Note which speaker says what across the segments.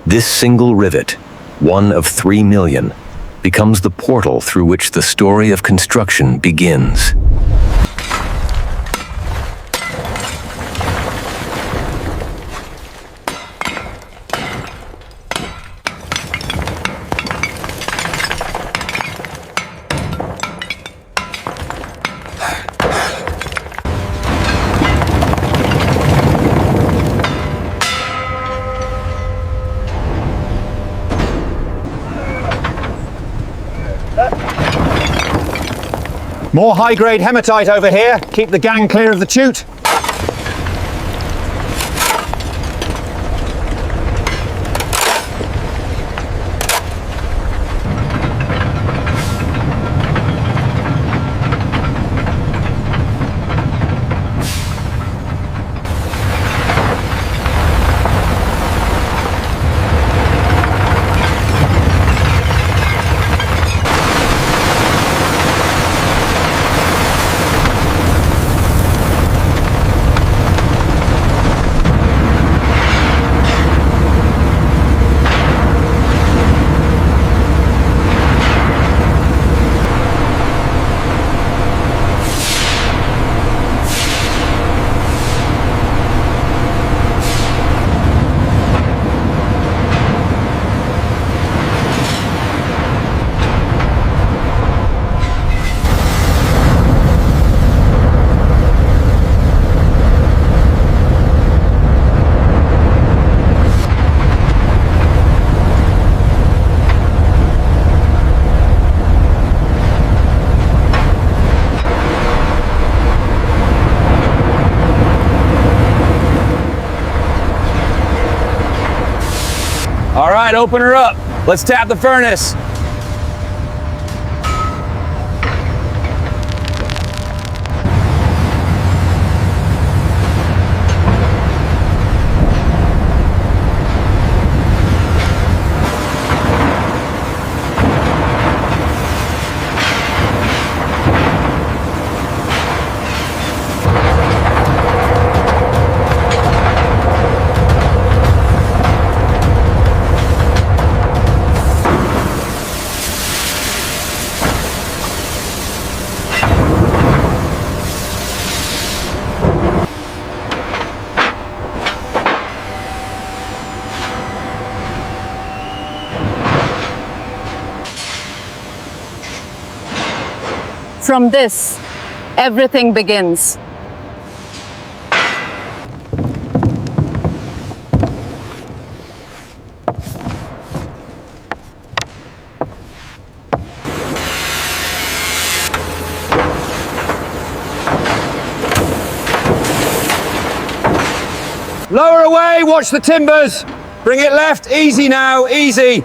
Speaker 1: This single rivet, one of 3 million, becomes the portal through which the story of construction begins.
Speaker 2: More high-grade hematite over here. Keep the gang clear of the chute.
Speaker 3: All right, open her up. Let's tap the furnace.
Speaker 4: From this, everything begins.
Speaker 2: Lower away, watch the timbers. Bring it left, easy now, easy.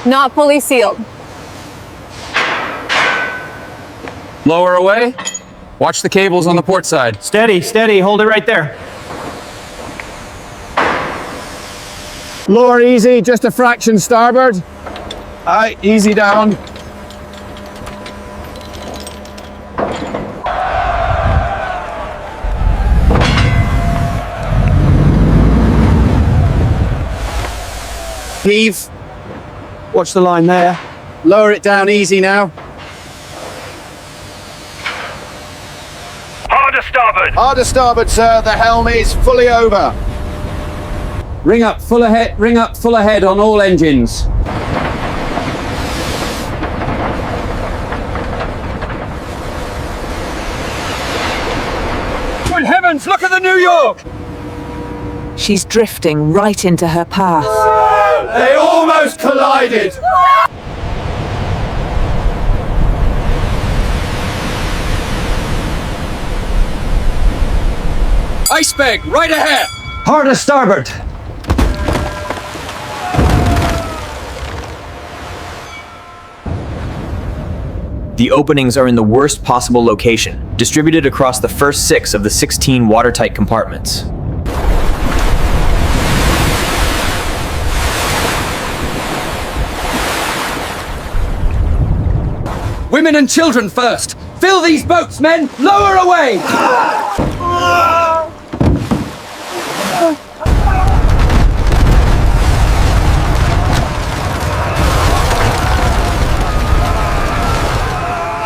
Speaker 4: Not fully sealed.
Speaker 3: Lower away. Watch the cables on the port side.
Speaker 2: Steady, steady, hold it right there. Lower easy, just a fraction starboard. Aye, easy down. Heave. Watch the line there. Lower it down easy now.
Speaker 5: Harder starboard!
Speaker 2: Harder starboard, sir. The helm is fully over.
Speaker 3: Ring up full ahead on all engines.
Speaker 2: Good heavens, look at the New York!
Speaker 5: She's drifting right into her path.
Speaker 3: They almost collided! Iceberg, right ahead!
Speaker 6: Hard to starboard.
Speaker 7: The openings are in the worst possible location, distributed across the first 6 of the 16 watertight compartments.
Speaker 3: Women and children first! Fill these boats, men! Lower away!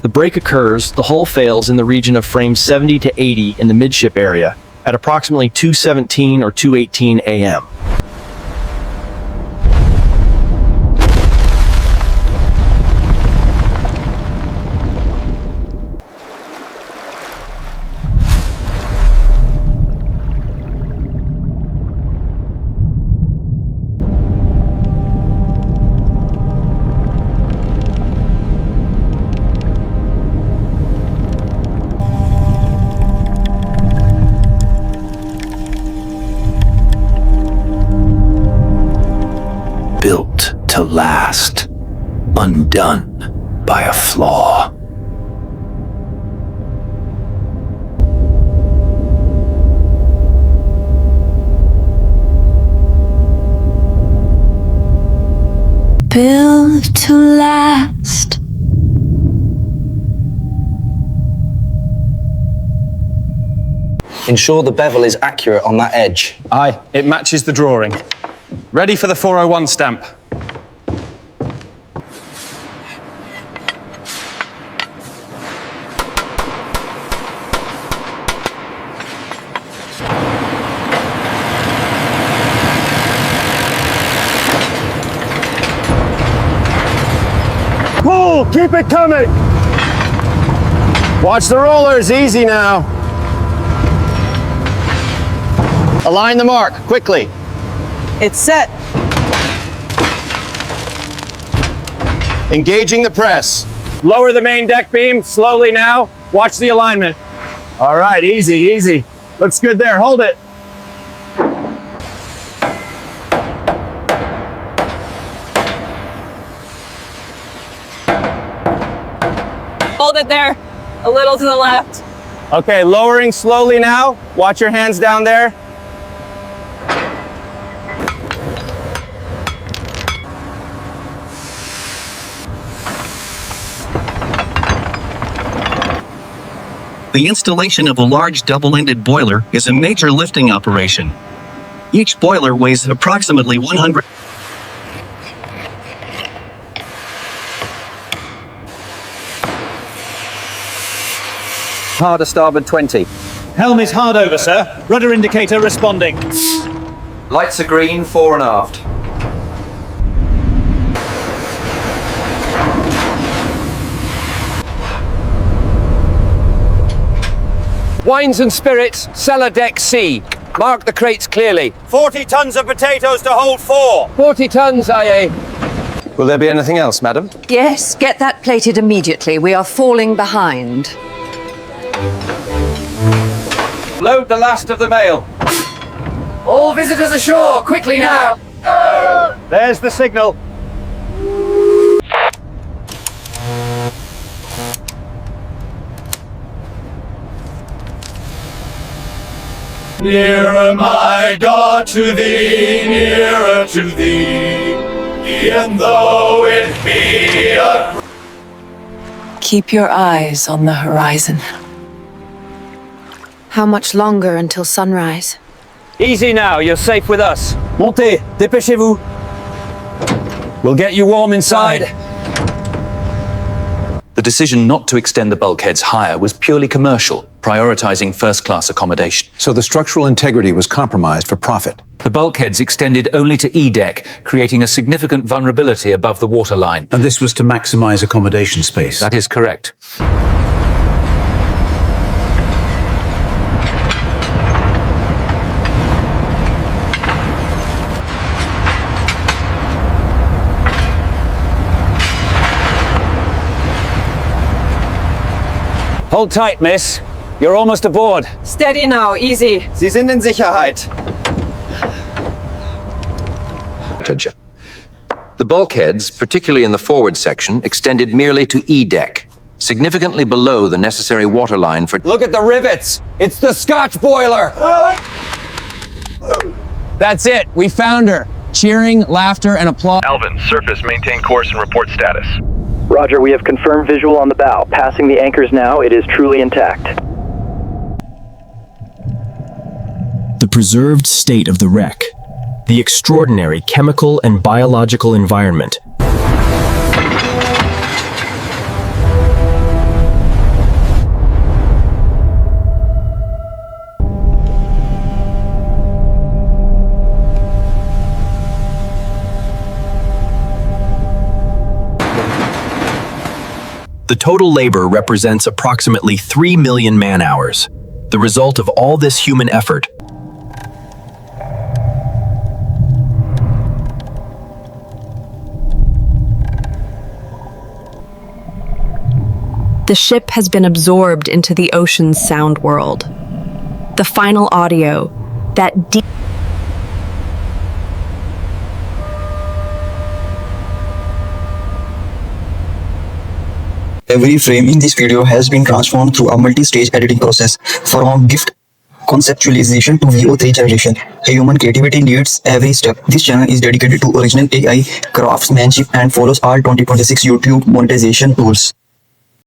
Speaker 7: The break occurs, the hull fails in the region of frames 70 to 80 in the midship area at approximately 2:17 or 2:18 a.m.
Speaker 1: Built to last, undone by a flaw.
Speaker 8: Built to last.
Speaker 6: Ensure the bevel is accurate on that edge.
Speaker 2: Aye, it matches the drawing. Ready for the 401 stamp. Pull! Keep it coming! Watch the rollers, easy now. Align the mark, quickly.
Speaker 5: It's set.
Speaker 2: Engaging the press. Lower the main deck beam, slowly now. Watch the alignment. All right, easy, easy. Looks good there, hold it.
Speaker 4: Hold it there. A little to the left.
Speaker 2: Okay, lowering slowly now. Watch your hands down there.
Speaker 9: The installation of a large double-ended boiler is a major lifting operation. Each boiler weighs approximately 100.
Speaker 6: Hard to starboard 20.
Speaker 10: Helm is hard over, sir. Rudder indicator responding.
Speaker 6: Lights are green, fore and aft.
Speaker 3: Wines and spirits, cellar deck C. Mark the crates clearly.
Speaker 10: 40 tons of potatoes to hold 4.
Speaker 3: 40 tons, IA.
Speaker 2: Will there be anything else, madam?
Speaker 11: Yes, get that plated immediately. We are falling behind.
Speaker 3: Load the last of the mail. All visitors ashore, quickly now.
Speaker 10: There's the signal.
Speaker 3: Nearer, my God, to thee, nearer to thee, e'en though it be a...
Speaker 5: Keep your eyes on the horizon.
Speaker 8: How much longer until sunrise?
Speaker 2: Easy now, you're safe with us. Montez, dépêchez-vous. We'll get you warm inside.
Speaker 12: The decision not to extend the bulkheads higher was purely commercial, prioritizing first-class accommodation.
Speaker 13: So the structural integrity was compromised for profit.
Speaker 12: The bulkheads extended only to E-deck, creating a significant vulnerability above the waterline.
Speaker 13: And this was to maximize accommodation space.
Speaker 12: That is correct.
Speaker 10: Hold tight, miss. You're almost aboard.
Speaker 4: Steady now, easy.
Speaker 6: Sie sind in Sicherheit.
Speaker 1: The bulkheads, particularly in the forward section, extended merely to E deck, significantly below the necessary waterline for...
Speaker 2: Look at the rivets. It's the Scotch boiler. That's it. We found her. Cheering, laughter, and applause.
Speaker 14: Alvin, surface, maintain course and report status.
Speaker 15: Roger, we have confirmed visual on the bow. Passing the anchors now, it is truly intact.
Speaker 16: The preserved state of the wreck. The extraordinary chemical and biological environment. The total labor represents approximately 3 million man-hours, the result of all this human effort.
Speaker 17: The ship has been absorbed into the ocean's sound world. The final audio, that deep
Speaker 18: Every frame in this video has been transformed through a multi-stage editing process, from gift conceptualization to VO3 generation. Human creativity leads every step. This channel is dedicated to original AI craftsmanship and follows all 2026 YouTube monetization tools.